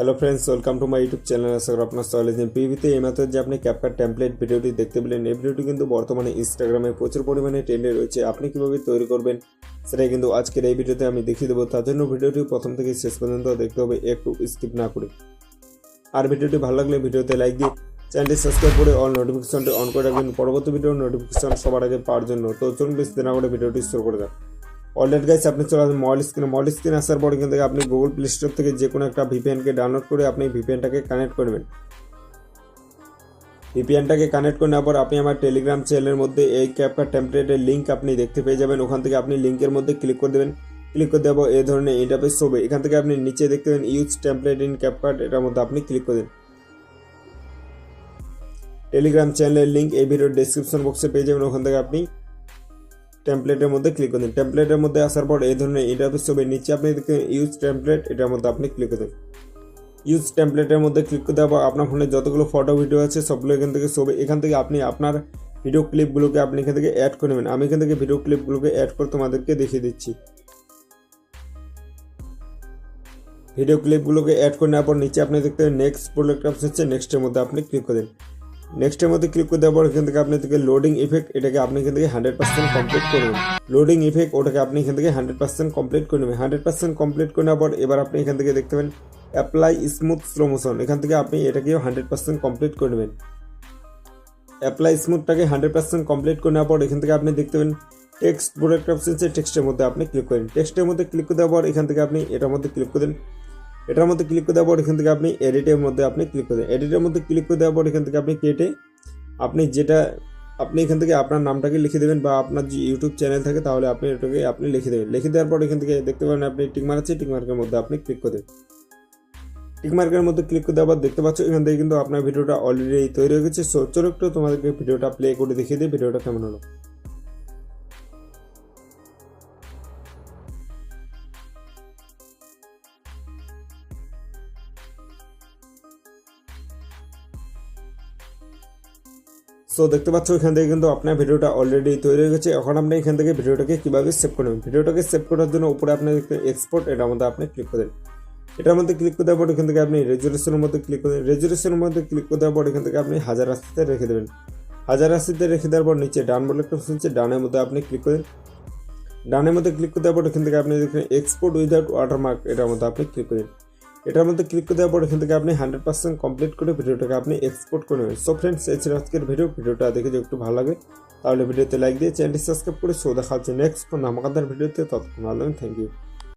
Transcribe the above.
Hello friends, welcome to my YouTube channel. আশা করি আপনার সকলে পিভিতে এইমাত্র যে আপনি ক্যাপকাট টেমপ্লেট ভিডিওটি দেখতে পেলেন, এই ভিডিওটি কিন্তু বর্তমানে ইনস্টাগ্রামে প্রচুর পরিমাণে ট্রেন্ডে রয়েছে। আপনি কীভাবে তৈরি করবেন সেটাই কিন্তু আজকের এই ভিডিওতে আমি দেখিয়ে দেবো। তার জন্য ভিডিওটি প্রথম থেকে শেষ পর্যন্ত দেখতে হবে, একটু স্কিপ না করে। আর ভিডিওটি ভালো লাগলে ভিডিওতে লাইক দিয়ে চ্যানেলটি সাবস্ক্রাইব করে অল নোটিফিকেশনটি অন করে রাখবেন পরবর্তী ভিডিওর নোটিফিকেশন সবার আগে পাওয়ার জন্য। তো চলুন বেশি দেরি না করে ভিডিওটি শুরু করে দেন। অলরেডি গাইস, আপনি চলে আসবেন মোবাইল স্ক্রিনে আসার পর এখান থেকে আপনি গুগল প্লে স্টোর থেকে যে কোনো একটা ভিপিএনকে ডাউনলোড করে আপনি ভিপিএনটাকে কানেক্ট করবেন। ভিপিএনটাকে কানেক্ট করে নেওয়ার পর আপনি আমার টেলিগ্রাম চ্যানেলের মধ্যে এই ক্যাপকাট টেমপ্লেটের লিঙ্ক আপনি দেখতে পেয়ে যাবেন। ওখান থেকে আপনি লিঙ্কের মধ্যে ক্লিক করে দেবেন। ক্লিক করে দেওয়ার পর এই ধরনের ইন্টারফেস হবে। এখান থেকে আপনি নিচে দেখতে পাবেন ইউজ টেমপ্লেট ইন ক্যাপকাট, এটার মধ্যে আপনি ক্লিক করে দেন। টেলিগ্রাম চ্যানেলের লিঙ্ক এই ভিডিওর ডেসক্রিপশন বক্সে পেয়ে যাবেন। ওখান থেকে আপনি টেমপ্লেটের মধ্যে ক্লিক করে দিন। টেমপ্লেটের মধ্যে আসার পর এই ধরনের ইন্টারফেস হবে। নিচে আপনি দেখবেন ইউজ টেমপ্লেট, এটার মধ্যে আপনি ক্লিক করে দিন। ইউজ টেমপ্লেটের মধ্যে ক্লিক করে দেওয়ার পর আপনার ফোনে যতগুলো ফটো ভিডিও আছে সবগুলো এখান থেকে শোবে। এখান থেকে আপনি আপনার ভিডিও ক্লিপগুলোকে আপনি এখান থেকে অ্যাড করে নেবেন। আমি এখান থেকে ভিডিও ক্লিপগুলোকে অ্যাড করে তোমাদেরকে দেখিয়ে দিচ্ছি। ভিডিও ক্লিপগুলোকে অ্যাড করে নেওয়ার পর নিচে আপনি দেখতে নেক্সট প্রোডাক্ট অপশন আছে, নেক্সটের মধ্যে আপনি ক্লিক করে দিন। নেক্সটের মধ্যে ক্লিক করে দেওয়ার পর এখান থেকে আপনি থেকে লোডিং ইফেক্ট, এটাকে আপনি এখান থেকে 100% কমপ্লিট করে নেবেন। লোডিং ইফেক্ট ওটাকে আপনি এখান থেকে 100% কমপ্লিট করে নেবেন। 100% কমপ্লিট করে নেওয়ার পর এবার আপনি এখান থেকে দেখতে পাবেন অ্যাপ্লাই স্মুথ স্লো মোশন, এখান থেকে আপনি এটাকেও 100% কমপ্লিট করে নেবেন। অ্যাপ্লাই স্মুথটাকে 100% কমপ্লিট করে নেওয়ার পর এখান থেকে আপনি দেখতে পাবেন টেক্সট প্রোডাক্ট অপশন আছে, টেক্সটের মধ্যে আপনি ক্লিক করেন। টেক্সটের মধ্যে ক্লিক করে দেওয়ার পর এখান থেকে আপনি এটার মধ্যে ক্লিক করে দেন। এটার মধ্যে ক্লিক করে দেওয়ার পর এখান থেকে আপনি এডিটের মধ্যে আপনি ক্লিক করে দেন। এডিটের মধ্যে ক্লিক করে দেওয়ার পর এখান থেকে আপনি কেটে আপনি এখান থেকে আপনার নামটাকে লিখে দেবেন, বা আপনার যে ইউটিউব চ্যানেল থাকে তাহলে আপনি এটাকে আপনি লিখে দেবেন। লিখে দেওয়ার পর এখান থেকে দেখতে পাবেন আপনি টিকমার্ক আছে, টিকমার্কের মধ্যে আপনি ক্লিক করে দেন। টিকমার্কের মধ্যে ক্লিক করে দেওয়ার পর দেখতে পাচ্ছ এখান থেকে কিন্তু আপনার ভিডিওটা অলরেডি তৈরি হয়ে গেছে। সো চলো একটু তোমাদেরকে ভিডিওটা প্লে করে দেখিয়ে দিই ভিডিওটা কেমন হলো। সো দেখতে পাচ্ছ এখান থেকে কিন্তু আপনার ভিডিওটা অলরেডি তৈরি হয়ে গেছে। এখন আপনি এখান থেকে ভিডিওটাকে কীভাবে সেভ করবেন, ভিডিওটাকে সেভ করার জন্য উপরে আপনি এক্সপোর্ট, এটার মধ্যে আপনি ক্লিক করেন। এটার মধ্যে ক্লিক করে দেওয়ার পর এখান থেকে আপনি রেজুলেশনের মধ্যে ক্লিক করেন। রেজুলেশনের মধ্যে ক্লিক করে দেওয়ার পর এখান থেকে আপনি 1080-তে রেখে দেবেন। 1080-তে রেখে দেওয়ার পর নিচে ডান বলে একটা অপশন আছে, ডানের মধ্যে আপনি ক্লিক করেন। ডানের মধ্যে ক্লিক করে দেওয়ার পর এখান থেকে আপনি দেখেন এক্সপোর্ট উইদাউট ওয়াটারমার্ক, এটার মধ্যে আপনি ক্লিক করেন। এটার মধ্যে ক্লিক করে দেওয়ার পর এখান থেকে আপনি 100% কমপ্লিট করে ভিডিওটাকে আপনি এক্সপোর্ট করে নেবেন। সো ফ্রেন্ডস, এই ছিল আজকের ভিডিওটা দেখে যদি একটু ভালো লাগে তাহলে ভিডিওতে লাইক দিয়ে চ্যানেলটি সাবস্ক্রাইব করে দেখা হচ্ছে নেক্সট ধামাকাদার ভিডিওতে। ততক্ষণ ভালো থাকবেন, থ্যাংক ইউ।